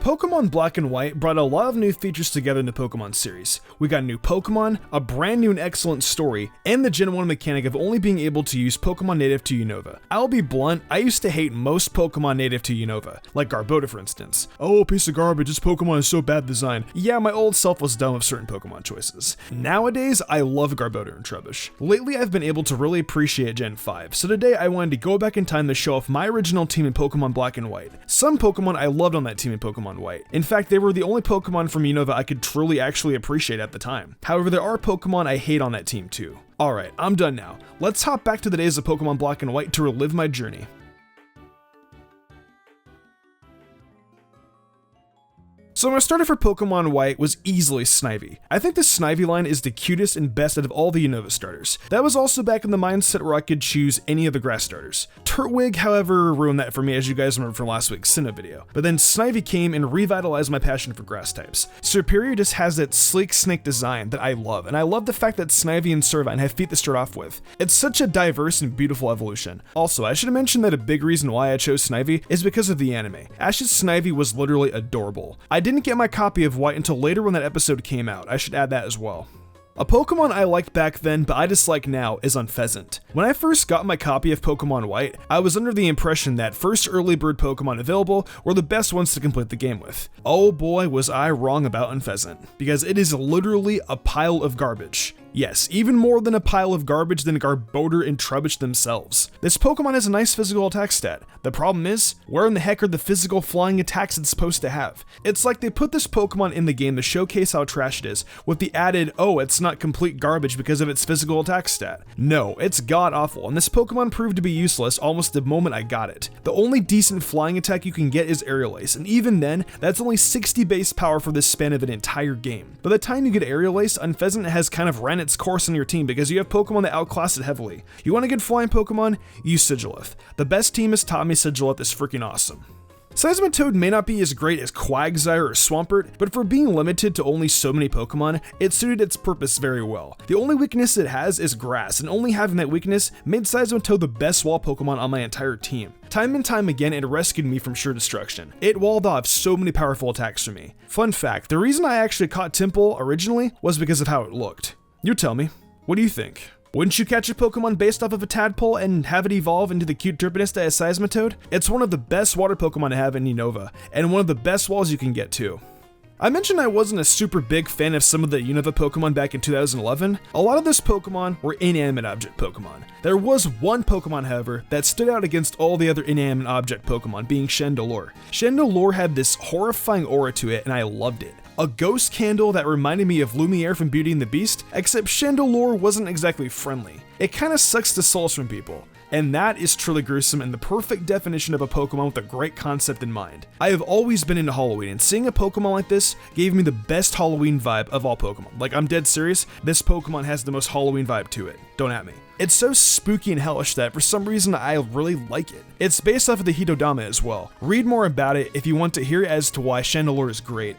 Pokemon Black and White brought a lot of new features together in the Pokemon series. We got new Pokemon, a brand new and excellent story, and the Gen 1 mechanic of only being able to use Pokemon native to Unova. I'll be blunt, I used to hate most Pokemon native to Unova, like Garbodor for instance. Oh, piece of garbage, this Pokemon is so bad designed. Yeah, my old self was dumb with certain Pokemon choices. Nowadays, I love Garbodor and Trubbish. Lately, I've been able to really appreciate Gen 5, so today I wanted to go back in time to show off my original team in Pokemon Black and White. Some Pokemon I loved on that team in Pokemon White. In fact, they were the only Pokemon from Unova I could truly actually appreciate at the time. However, there are Pokemon I hate on that team too. Alright, I'm done now. Let's hop back to the days of Pokemon Black and White to relive my journey. So my starter for Pokemon White was easily Snivy. I think the Snivy line is the cutest and best out of all the Unova starters. That was also back in the mindset where I could choose any of the grass starters. Turtwig, however, ruined that for me, as you guys remember from last week's Sinnoh video. But then Snivy came and revitalized my passion for grass types. Serperior just has that sleek snake design that I love, and I love the fact that Snivy and Servine have feet to start off with. It's such a diverse and beautiful evolution. Also, I should have mentioned that a big reason why I chose Snivy is because of the anime. Ash's Snivy was literally adorable. I didn't get my copy of White until later when that episode came out. I should add that as well. A Pokemon I liked back then, but I dislike now, is Unfezant. When I first got my copy of Pokemon White, I was under the impression that first early bird Pokemon available were the best ones to complete the game with. Oh boy, was I wrong about Unfezant, because it is literally a pile of garbage. Yes, even more than a pile of garbage than Garbodor and Trubbish themselves. This Pokemon has a nice physical attack stat. The problem is, where in the heck are the physical flying attacks it's supposed to have? It's like they put this Pokemon in the game to showcase how trash it is, with the added, oh, it's not complete garbage because of its physical attack stat. No, it's god awful, and this Pokemon proved to be useless almost the moment I got it. The only decent flying attack you can get is Aerial Ace, and even then, that's only 60 base power for this span of an entire game. By the time you get Aerial Ace, Unfezant has kind of ran its course on your team because you have Pokemon that outclass it heavily. You want a good flying Pokemon? Use Sigilith. The best team has taught me Sigilith is freaking awesome. Seismitoad may not be as great as Quagsire or Swampert, but for being limited to only so many Pokemon, it suited its purpose very well. The only weakness it has is grass, and only having that weakness made Seismitoad the best wall Pokemon on my entire team. Time and time again, it rescued me from sheer destruction. It walled off so many powerful attacks for me. Fun fact, the reason I actually caught Temple originally was because of how it looked. You tell me, what do you think? Wouldn't you catch a Pokemon based off of a tadpole and have it evolve into the cute Turpinista as Seismitoad? It's one of the best water Pokemon to have in Unova, and one of the best walls you can get too. I mentioned I wasn't a super big fan of some of the Unova Pokemon back in 2011. A lot of those Pokemon were inanimate object Pokemon. There was one Pokemon, however, that stood out against all the other inanimate object Pokemon, being Chandelure. Chandelure had this horrifying aura to it, and I loved it. A ghost candle that reminded me of Lumiere from Beauty and the Beast, except Chandelure wasn't exactly friendly. It kinda sucks the souls from people. And that is truly gruesome and the perfect definition of a Pokemon with a great concept in mind. I have always been into Halloween, and seeing a Pokemon like this gave me the best Halloween vibe of all Pokemon. Like, I'm dead serious, this Pokemon has the most Halloween vibe to it. Don't at me. It's so spooky and hellish that for some reason I really like it. It's based off of the Hitodama as well. Read more about it if you want to hear as to why Chandelure is great.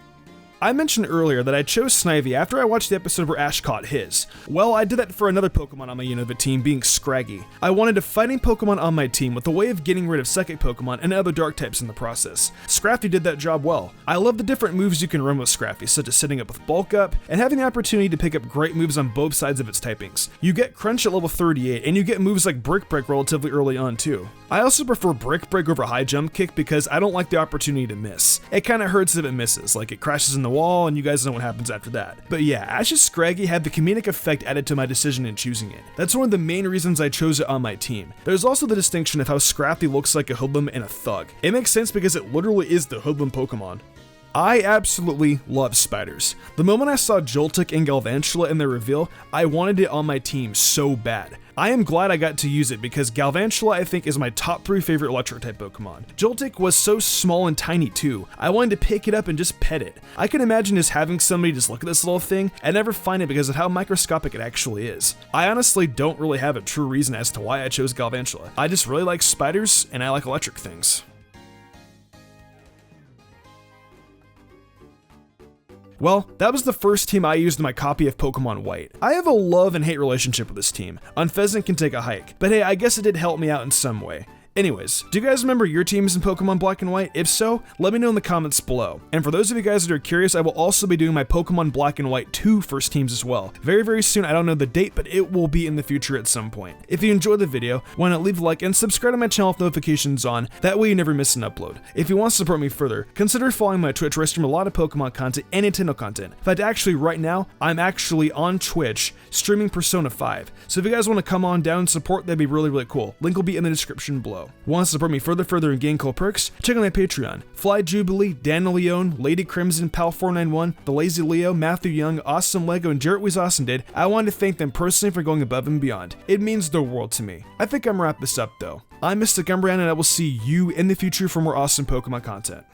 I mentioned earlier that I chose Snivy after I watched the episode where Ash caught his. Well, I did that for another Pokemon on my Unova team, being Scraggy. I wanted a fighting Pokemon on my team with a way of getting rid of psychic Pokemon and other dark types in the process. Scrafty did that job well. I love the different moves you can run with Scrafty, such as setting up with Bulk Up, and having the opportunity to pick up great moves on both sides of its typings. You get Crunch at level 38, and you get moves like Brick Break relatively early on too. I also prefer Brick Break over High Jump Kick because I don't like the opportunity to miss. It kinda hurts if it misses, like it crashes in the wall and you guys know what happens after that. But yeah, Ash's Scraggy had the comedic effect added to my decision in choosing it. That's one of the main reasons I chose it on my team. There's also the distinction of how Scrafty looks like a hoodlum and a thug. It makes sense because it literally is the hoodlum Pokemon. I absolutely love spiders. The moment I saw Joltik and Galvantula in their reveal, I wanted it on my team so bad. I am glad I got to use it because Galvantula I think is my top 3 favorite electric type Pokemon. Joltik was so small and tiny too. I wanted to pick it up and just pet it. I can imagine just having somebody just look at this little thing and never find it because of how microscopic it actually is. I honestly don't really have a true reason as to why I chose Galvantula. I just really like spiders and I like electric things. Well, that was the first team I used in my copy of Pokemon White. I have a love and hate relationship with this team. Unfezant can take a hike, but hey, I guess it did help me out in some way. Anyways, do you guys remember your teams in Pokemon Black and White? If so, let me know in the comments below. And for those of you guys that are curious, I will also be doing my Pokemon Black and White 2 first teams as well. Very, very soon. I don't know the date, but it will be in the future at some point. If you enjoyed the video, why not leave a like and subscribe to my channel with notifications on, that way you never miss an upload. If you want to support me further, consider following my Twitch where I stream a lot of Pokemon content and Nintendo content. In fact, actually right now, I'm actually on Twitch streaming Persona 5. So if you guys want to come on down and support, that'd be really, really cool. Link will be in the description below. Want to support me further and gain cool perks? Check out my Patreon. Fly Jubilee, Daniel Leone, Lady Crimson, Pal491, The Lazy Leo, Matthew Young, Awesome Lego, and Jarrett Weez Awesome did. I want to thank them personally for going above and beyond. It means the world to me. I think I'm gonna wrap this up though. I'm Mystic Umbreon, and I will see you in the future for more awesome Pokemon content.